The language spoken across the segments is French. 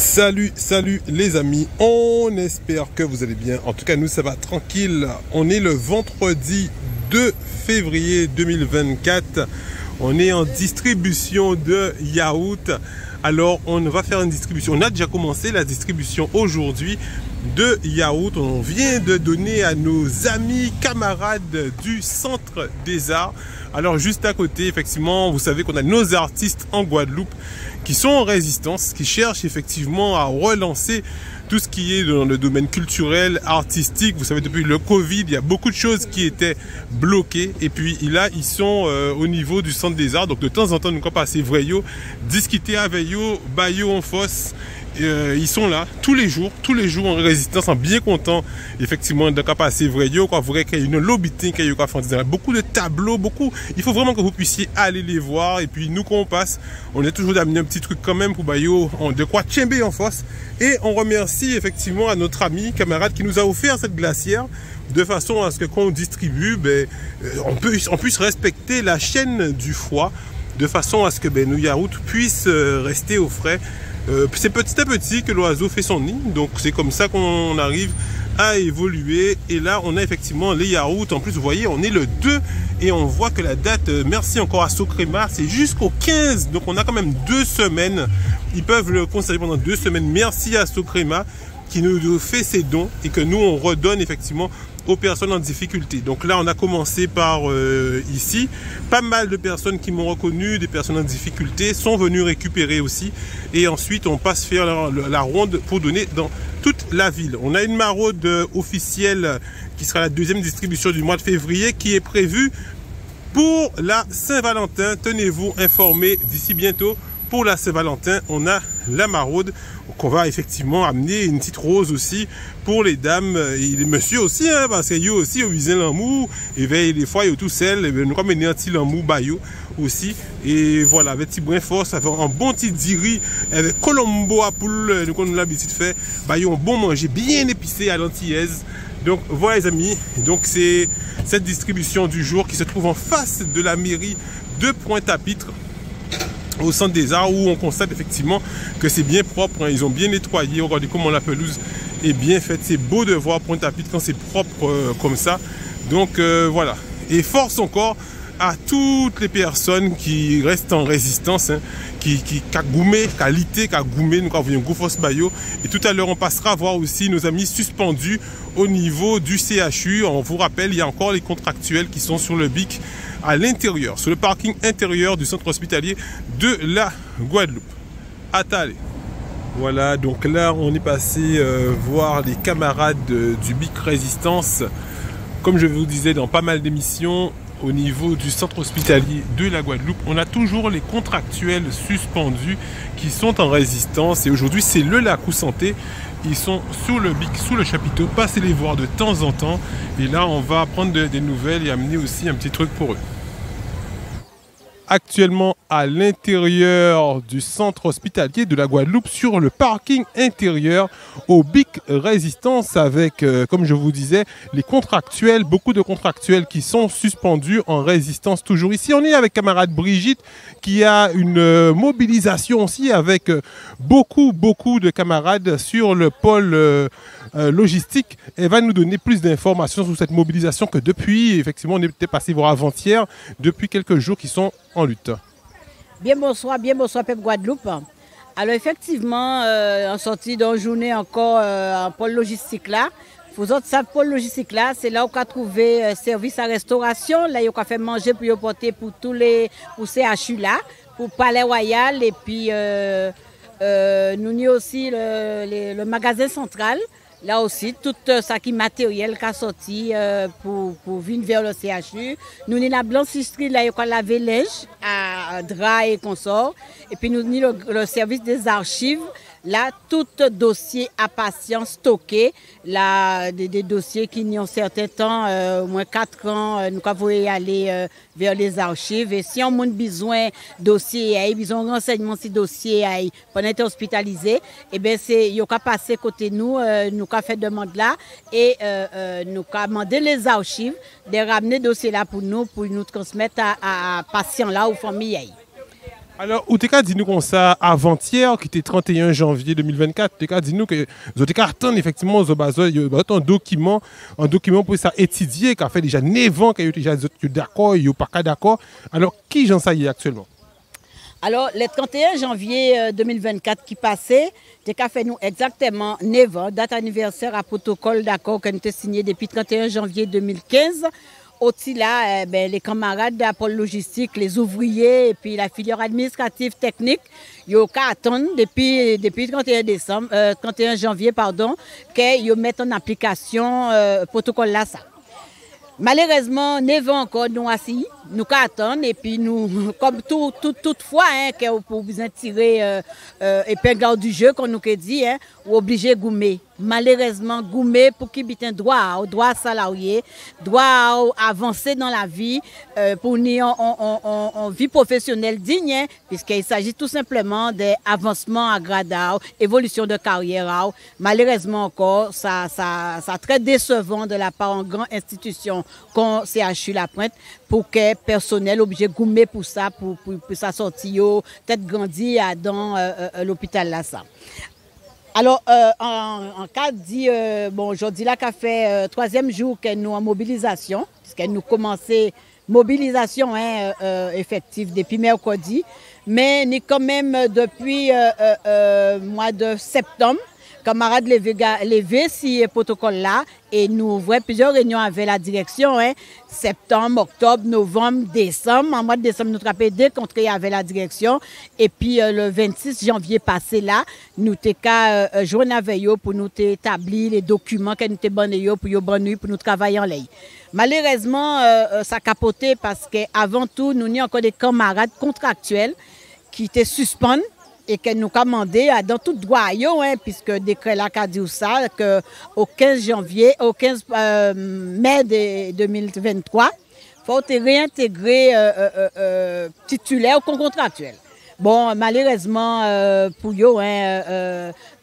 Salut les amis, on espère que vous allez bien. En tout cas, nous ça va tranquille. On est le vendredi 2 février 2024. On est en distribution de yaourt. Alors, on va faire une distribution. On a déjà commencé la distribution aujourd'hui de yaourt. On vient de donner à nos amis, camarades du Centre des Arts. Alors, juste à côté, effectivement, vous savez qu'on a nos artistes en Guadeloupe qui sont en résistance, qui cherchent effectivement à relancer tout ce qui est dans le domaine culturel, artistique. Vous savez, depuis le Covid, il y a beaucoup de choses qui étaient bloquées. Et puis là, ils sont au niveau du Centre des Arts. Donc de temps en temps, nous allons passer Vrayo, discuter avec eux, bayo en fosse. Ils sont là tous les jours en résistance, en bien content effectivement de passer Vrayo. Vous voyez qu'il y a une lobby, qu'il y a beaucoup de tableaux, beaucoup. Il faut vraiment que vous puissiez aller les voir. Et puis nous, quand on passe, on est toujours d'amener un petit truc quand même pour bayo, de quoi tchember en fosse. Et on remercie effectivement à notre ami, camarade qui nous a offert cette glacière de façon à ce que quand on distribue, on puisse respecter la chaîne du froid de façon à ce que nos yaourts puissent rester au frais. C'est petit à petit que l'oiseau fait son nid, donc c'est comme ça qu'on arrive à évoluer. Et là on a effectivement les yaourts. En plus vous voyez, on est le 2 et on voit que la date, merci encore à Socrema, c'est jusqu'au 15, donc on a quand même 2 semaines. Ils peuvent le conserver pendant 2 semaines. Merci à Socrema qui nous fait ses dons et que nous on redonne effectivement aux personnes en difficulté. Donc là on a commencé par ici, pas mal de personnes qui m'ont reconnu, des personnes en difficulté sont venues récupérer aussi, et ensuite on passe faire la ronde pour donner dans toute la ville. On a une maraude officielle qui sera la deuxième distribution du mois de février qui est prévue pour la Saint-Valentin. Tenez-vous informés d'ici bientôt. Pour la Saint-Valentin, on a la maraude qu'on va effectivement amener une petite rose aussi pour les dames et les messieurs aussi, hein, parce qu'il y a aussi au visin l'amour et des fois il y a tout seul, nous comme un petit l'amour bayo aussi. Et voilà, avec petit brin force, ça fait un bon petit diri avec colombo à poule, nous avons l'habitude de faire bayo, un bon manger bien épicé à l'antillaise. Donc voilà les amis, donc c'est cette distribution du jour qui se trouve en face de la mairie de Pointe-à-Pitre, au Centre des Arts, où on constate effectivement que c'est bien propre, hein. Ils ont bien nettoyé, regardez comment la pelouse est bien faite, c'est beau de voir Pointe-à-Pitre quand c'est propre comme ça. Donc voilà, et force encore à toutes les personnes qui restent en résistance, hein, qui goumé, nous avons un gros force bayo. Et tout à l'heure on passera voir aussi nos amis suspendus au niveau du CHU. On vous rappelle, il y a encore les contractuels qui sont sur le BIC à l'intérieur, sur le parking intérieur du centre hospitalier de la Guadeloupe. Attendez. Voilà, donc là on est passé voir les camarades du BIC Résistance. Comme je vous disais dans pas mal d'émissions, au niveau du centre hospitalier de la Guadeloupe, on a toujours les contractuels suspendus qui sont en résistance. Et aujourd'hui, c'est le Lacou Santé. Ils sont sous le BIC, sous le chapiteau. Passez les voir de temps en temps. Et là, on va prendre des nouvelles et amener aussi un petit truc pour eux. Actuellement à l'intérieur du centre hospitalier de la Guadeloupe, sur le parking intérieur au BIC Résistance, avec, comme je vous disais, les contractuels, beaucoup de contractuels qui sont suspendus en résistance toujours ici. On est avec camarade Brigitte qui a une mobilisation aussi avec beaucoup de camarades sur le pôle logistique. Elle va nous donner plus d'informations sur cette mobilisation que depuis, effectivement, on était passé voir avant-hier, depuis quelques jours qui sont en lutte. Bien bonsoir, Peuple Guadeloupe. Alors effectivement, en sortie d'une journée encore en pôle logistique là, vous autres savez, pôle logistique là, c'est là où on a trouvé service à restauration, là où on a fait manger pour porter pour tous les CHU là, pour Palais Royal, et puis nous avons aussi le magasin central. Là aussi, tout ça qui est matériel qui a sorti pour venir vers le CHU. Nous avons la blanchisserie, là, où on lave linge, à drap et consorts. Et puis nous avons le service des archives. Là, tout dossier à patient stocké, là, des dossiers qui ont certain temps, au moins 4 ans, nous avons aller vers les archives. Et si on a besoin de dossier, besoin de renseignements si dossier pour être hospitalisé, et bien c'est, ils ont passé côté nous avons fait demande là, et nous avons demandé les archives de ramener dossier là pour nous transmettre à patients là ou familles. Alors, ou t'es qu'à dire nous comme ça avant-hier, qui était 31 janvier 2024, t'es qu'à dire nous que vous t'es qu'à attendre effectivement aux bases, un document pour ça étudier, qui a fait déjà 9 ans, qui a déjà d'accord, il n'y a pas d'accord. Alors, qui j'en sais actuellement? Alors, le 31 janvier 2024 qui passait, t'es qu'à fait nous exactement 9 ans, date anniversaire à protocole d'accord qu'on a signé depuis 31 janvier 2015. Aussi là, les camarades de Pôle Logistique, les ouvriers et puis la filière administrative technique, ils ont qu'à attendre depuis 31 janvier, qu'ils mettent en application protocole là ça. Malheureusement, 9 ans encore, nous assis, nous attendons et puis nous, comme toutefois, pour vous tirer épingle du jeu, comme nous dit, ou obligé de goumer. Malheureusement, goumer pour qu'il ait un droit salarié, droit à avancer dans la vie, pour une vie professionnelle digne, puisqu'il s'agit tout simplement d'avancement à gradal, évolution de carrière. Malheureusement encore, ça très décevant de la part d'une grande institution comme CHU La Pointe, pour que le personnel obligé de goumer pour ça, pour sa sortie, peut-être grandir dans l'hôpital là ça. Alors, en cas dit, aujourd'hui, là, qu'a fait 3e jour que nous en mobilisation, puisque nous commençons mobilisation effective depuis mercredi, mais nous quand même depuis mois de septembre, camarades levé si protocole là et nous ouvrons plusieurs réunions avec la direction, septembre, octobre, novembre, décembre. En mois de décembre, nous avons décontré avec la direction et puis le 26 janvier passé là, nous avons joué avec eux pour nous établir les documents que nous avons pour nous travailler en ligne. Malheureusement, ça a capoté parce qu'avant tout, nous avons encore des camarades contractuels qui étaient suspendus et que nous commandé dans tout droit, puisque le décret là a dit ça, qu'au 15 mai 2023, il faut réintégrer titulaire ou contractuel. Bon, malheureusement, pour eux,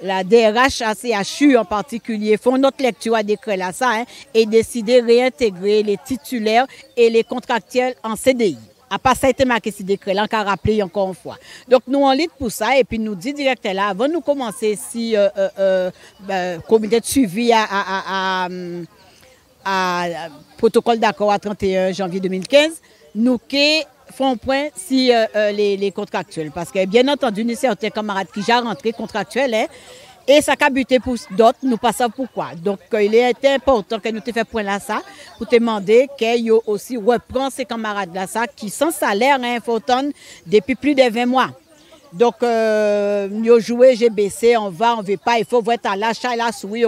la DRH ACHU en particulier font notre lecture à décret là ça et décider de réintégrer les titulaires et les contractuels en CDI. À part ça, a été marqué ce décret là, on a rappelé encore une fois. Donc, nous en lutte pour ça et puis nous dit directeur là, avant de nous commencer si comité de suivi à protocole d'accord à 31 janvier 2015, nous font point si les contractuels. Parce que bien entendu, nous certains camarades qui ont rentré contractuels, et ça a buté pour d'autres, nous ne savons pas pourquoi. Donc, il est important que nous te fassions point là ça, pour te demander qu'ils aussi reprennent ces camarades là ça, qui sans salaire, depuis plus de 20 mois. Donc, nous avons joué GBC, on ne veut pas, il faut voir à l'achat et la souris,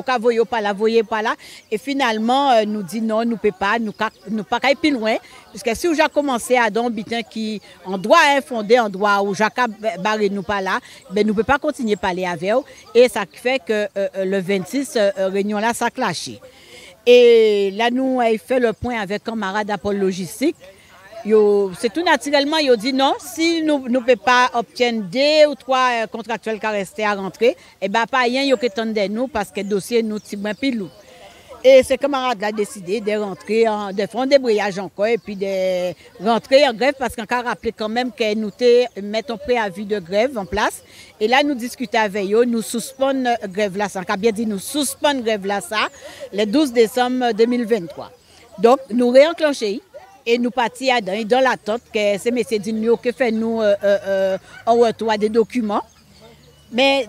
voyez pas là. Et finalement, nous dit non, nous ne pouvons pas, nous ne pas aller plus loin. Parce que si on a commencé à don bitin qui en droit fondé en droit où Jacques barré nous pas là, ben nous ne pouvons pas continuer à parler avec eux. Et ça fait que le 26 réunion là, ça a clashé. Et là, nous avons fait le point avec camarade à Pôle Logistique. C'est tout naturellement, ils ont dit non, si nous ne pouvons pas obtenir 2 ou 3 contractuels qui restent à rentrer, et bien pas rien, ils ont attendre nous parce que le dossier nous tire un peu lourd. Et ces camarades ont décidé de rentrer, de faire un débrayage encore et puis de rentrer en grève parce qu'on a rappelé quand même que nous mettons un préavis de grève en place. Et là, nous discutons avec eux, nous suspendons grève là, ça a bien dit nous suspendons grève là, ça, le 12 décembre 2023. Donc, nous réenclenchons. Et nous partions dans l'attente que ces messieurs disent que fait nous en retour des documents. Mais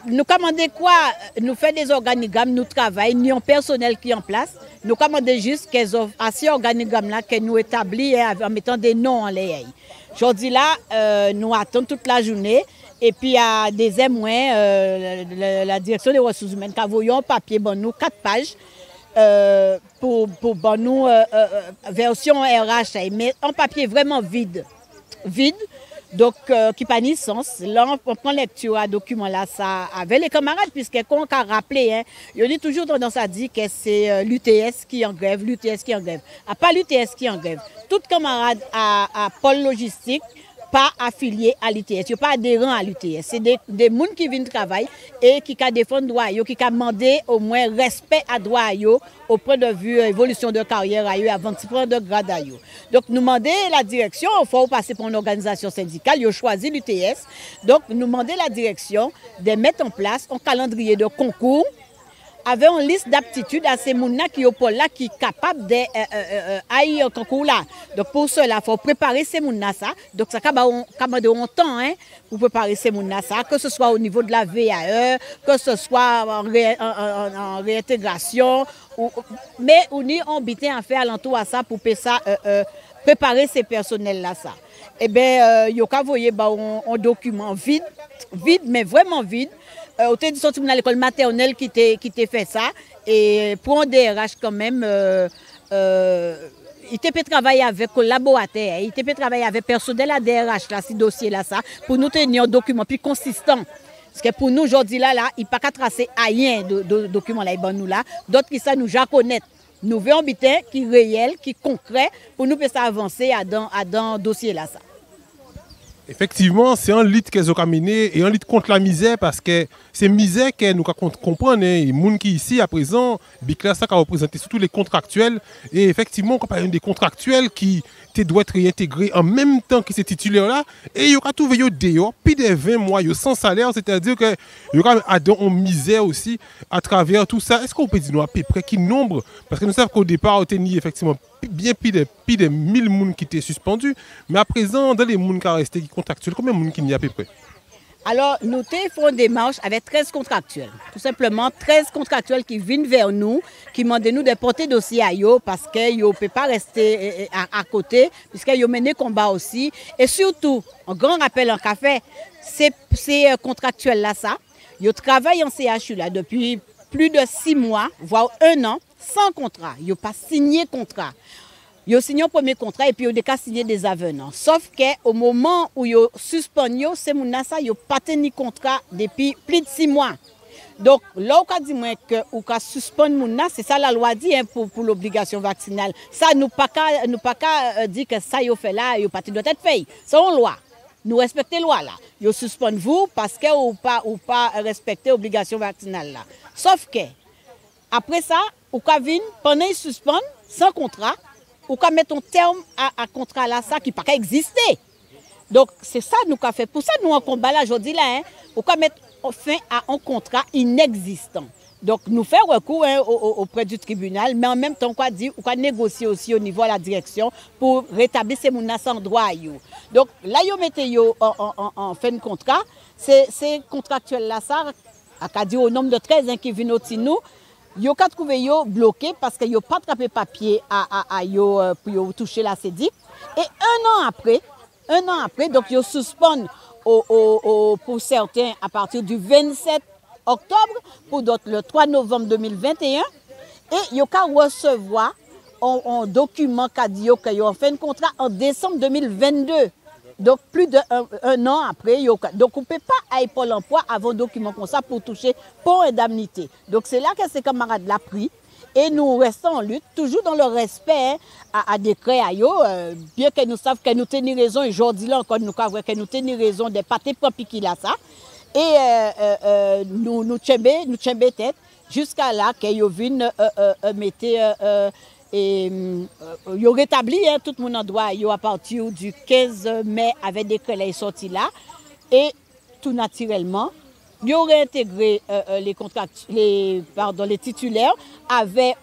nous commandons quoi? Nous faisons des organigrammes, nous travaillons, nous avons un personnel qui est en place. Nous commandons juste qu'ils offrent à ces organigrammes-là que nous établissons en mettant des noms en l'air. Aujourd'hui là, nous attendons toute la journée. Et puis à des mois, la direction des ressources humaines qui a envoyé un papier, bon, nous 4 pages. Pour nous version RH, mais un papier vraiment vide, donc qui n'a pas ni sens. Là, on prend lecture à document là, ça avec les camarades, puisque qu'on a rappelé, il y a toujours tendance à dire que c'est l'UTS qui est en grève, À pas l'UTS qui est en grève. Tout camarade à Pôle Logistique, pas affiliés à l'UTS, ils sont pas adhérents à l'UTS. C'est des gens qui viennent travailler et qui défendent droit, qui demandent au moins respect à droit au point de vue évolution de carrière avant de prendre de grade. Donc nous demandons la direction, il faut passer pour une organisation syndicale, ils ont choisi l'UTS. Donc nous demandons la direction de mettre en place un calendrier de concours avec une liste d'aptitudes à ces gens qui sont là, qui sont capables d'aller au concours là. Donc pour cela, il faut préparer ces gens ça. Donc ça demande un temps pour préparer ces gens ça, que ce soit au niveau de la VAE, que ce soit en réintégration, mais on est embêté à faire alentour à ça pour préparer ces personnels là ça. Eh bien, il y a un document vide, mais vraiment vide. Au temps de à l'école maternelle qui t'a fait ça, et pour un DRH quand même, il peut travailler avec collaborateurs, il peut travailler avec personnel à DRH là, ce dossier là ça, pour nous tenir un document plus consistant. Parce que pour nous aujourd'hui là, il n'y a pas qu'à tracer rien de document là, nous là, d'autres qui ça nous déjà connaissent. Nous voulons un bulletin qui est réel, qui est concret, pour nous faire avancer dans le dossier là ça. Effectivement, c'est un lutte qu'elles ont mené et un lutte contre la misère parce que c'est misère que nous comprenons. Les gens qui ici à présent, Bicla ça a représenté surtout les contractuels et effectivement, quand il y a des contractuels qui doivent être réintégrés en même temps que ces titulaires-là et ils ont trouvé dehors, plus de 20 mois sans salaire, c'est-à-dire que ils ont une misère aussi à travers tout ça. Est-ce qu'on peut dire à peu près quel nombre? Parce que nous savons qu'au départ, on a effectivement bien plus de 1000 personnes qui étaient suspendus, mais à présent, dans les gens qui sont restés contractuels, combien de personnes il y a à peu près? Alors, nous faisons des démarches avec 13 contractuels. Tout simplement, 13 contractuels qui viennent vers nous, qui demandent nous de porter dossier à eux parce qu'ils ne peuvent pas rester à côté, puisqu'ils ont mené combat aussi. Et surtout, un grand rappel en café, ces contractuels-là, ils travaillent en CHU là, depuis plus de 6 mois, voire 1 an, sans contrat. Ils n'ont pas signé contrat. Ils ont signé un premier contrat et puis ils ont signé des avenants. Sauf qu'au moment où ils ont suspendu, ces gens-là, ils n'ont pas tenu contrat depuis plus de 6 mois. Donc, là, on dit que on suspendre les gens, c'est ça la loi dit pour l'obligation vaccinale. Ça, nous pas qu'à dire que ça, ils fait là, ils pas doit être fait. C'est une loi. Nous respectons la loi là. Ils suspendent vous parce que ou pas respecter l'obligation vaccinale là. Sauf que, après ça, ou venir pendant qu'ils suspendent, sans contrat, ou qu'à mettre un terme à contrat là, ça qui n'a pas exister. Donc, c'est ça nous qu'a fait. Pour ça, nous, en combat là, aujourd'hui, là, ou qu'à mettre fin à un contrat inexistant. Donc, nous faisons recours auprès du tribunal, mais en même temps, on va négocier aussi au niveau de la direction pour rétablir ces gens sans droit. Donc, là, ils mettent en fin de contrat. Ces contractuels-là, ça, à dire au nombre de 13 qui viennent au-dessus de nous, ils ont trouvé bloqué parce qu'ils n'ont pas attrapé papier pour toucher la CEDIC. Et un an après, donc ils suspendent pour certains à partir du 27 octobre, pour d'autres le 3 novembre 2021. Et ils ont recevoir un document qui dit qu'ils ont fait un contrat en décembre 2022. Donc, plus d'un an après, donc on ne peut pas aller pour l'emploi avant un document comme ça pour toucher pour indemnité. Donc, c'est là que ces camarades l'ont pris. Et nous restons en lutte, toujours dans le respect à décret à eux, bien que nous savions que nous tenions raison, et aujourd'hui là encore, nous avons que nous tenions raison de pâté propre qui là ça. Et nous tchembé tête jusqu'à là qu'ils viennent mettre. Et ils ont rétabli tout le monde en droit à partir du 15 mai avec des crédits sortis là. Et tout naturellement, ils ont réintégré les titulaires avec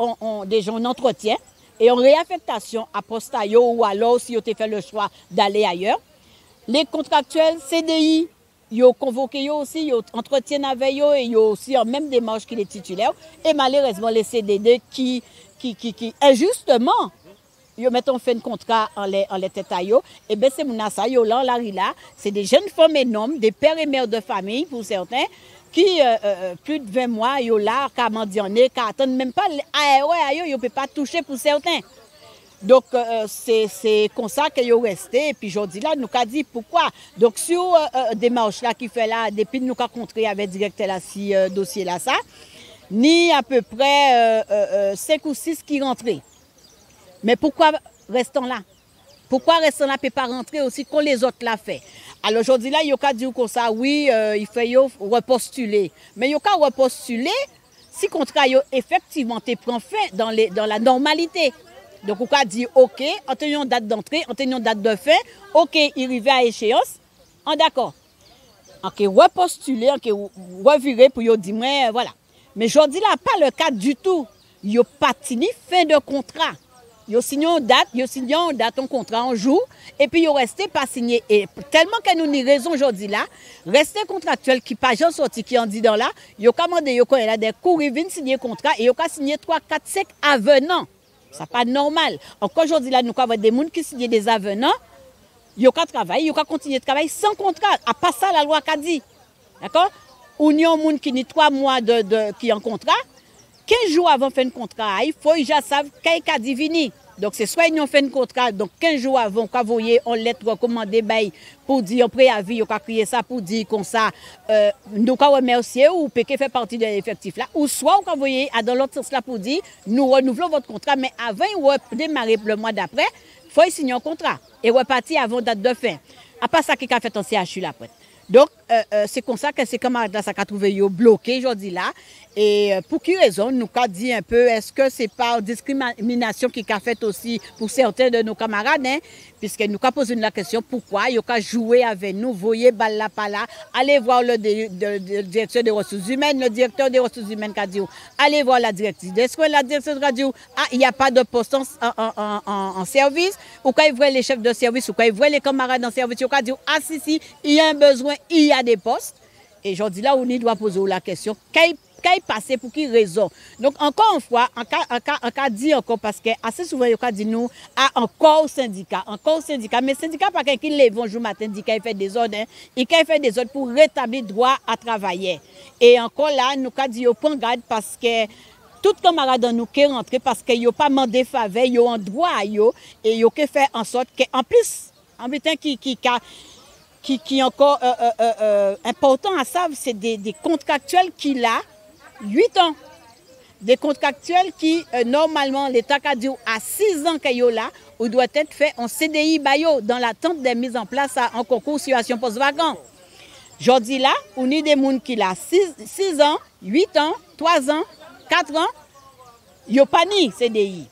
déjà un entretien et en réaffectation à postaio ou alors si ils ont fait le choix d'aller ailleurs. Les contractuels CDI, ils ont convoqué aussi, ils ont entretien avec eux et ils ont aussi en même démarche que les titulaires. Et malheureusement, les CDD qui injustement, ils mettent en fin de contrat en les têtes à eux. Et bien, c'est ça, c'est des jeunes femmes et hommes, des pères et mères de famille pour certains, qui, plus de 20 mois, ils sont là, qui mendianné, qui attendent même pas, ils ne peuvent pas toucher pour certains. Donc, c'est comme ça qu'ils sont restés. Et puis, aujourd'hui, là, nous avons dit pourquoi. Donc, sur démarche là qui fait là, depuis nous avons contré avec le directeur là, si dossier là, ça, ni à peu près 5 ou 6 qui rentraient. Mais pourquoi restons là? Pourquoi rester là, peut pas rentrer aussi quand les autres l'a fait? Alors aujourd'hui là, il y a dit comme ça, oui, il fait repostuler. Mais il y a repostuler si contrat effectivement te prend fin dans la normalité. Donc on a dit OK, on a une date d'entrée, on a une date de fin, OK, il arrive à échéance, on d'accord. OK, repostuler, OK, revirer pour yo dire voilà. Mais aujourd'hui là, pas le cas du tout. Yo pas tini fin de contrat. Yo signé une date, un contrat en jour, et puis yo resté pas signé. Et tellement que nous n'y raison aujourd'hui là, resté contractuel qui pas jamais sorti qui en dit dans là, yo commandé yo quand il a des cours, il vient signer contrat et yo ka signé 3, 4, 5 avenants. Ça pas normal. Encore aujourd'hui là, nous avons des gens qui signent des avenants, yo ka travailler, yo ka continuer de travailler sans contrat. À pas ça la loi qu'a dit. D'accord? Ou n'y a un monde qui ni 3 mois qui en contrat. 15 jours avant fin de contrat, il faut déjà savoir qu'il a divini. Donc c'est soit ils ont fait un contrat, donc 15 jours avant, quand vous voyez on lettre recommandée pour dire en préavis, on a crié ça pour dire comme ça, nous avons remercié ou PK fait partie de l'effectif là, ou soit on a voyé dans l'autre sens là pour dire nous renouvelons votre contrat, mais avant de démarrer le mois d'après, il faut signer un contrat et repartir avant date de fin. À part ça, qui a fait un CHU là après. Donc, c'est comme ça que ces camarades là, ça a trouvé bloqué aujourd'hui là. Et pour quelle raison, nous avons dit un peu, est-ce que c'est par discrimination qui a fait aussi pour certains de nos camarades, hein, puisque nous avons posé la question, pourquoi ils ont joué avec nous, voyez, balle là, là, allez voir le directeur des ressources humaines, le directeur des ressources humaines qui a dit, allez voir la directrice. Est-ce que la directrice a dit, ah, il n'y a pas de poste en service, ou quand ils voient les chefs de service, ou quand ils voient les camarades en service, ils ont dit, ah, si, il y a un besoin, il y a des postes. Et aujourd'hui là, on doit poser la question, qu'est-ce passé pour qui raison? Donc encore une fois, on a dit encore parce que assez souvent on a dit nous encore syndicat, mais syndicat pas quelqu'un qui lève un jour matin dit qu'il fait des ordres, il fait des ordres pour rétablir droit à travailler. Et encore là, nous a dit au point garde parce que tout camarade nous qui rentré parce que yo pas demandé faveur, yo en droit yo et yo qui fait en sorte que en plus en butin qui est encore important à savoir, c'est des contractuels qui a 8 ans. Des contractuels qui, normalement, l'État a dit à 6 ans qu'il y a là, ou doit être fait en CDI bayo dans l'attente de mise en place en concours situation post-vacant. Aujourd'hui là, on a des gens qui ont 6 ans, 8 ans, 3 ans, 4 ans, ils n'ont pas ni CDI.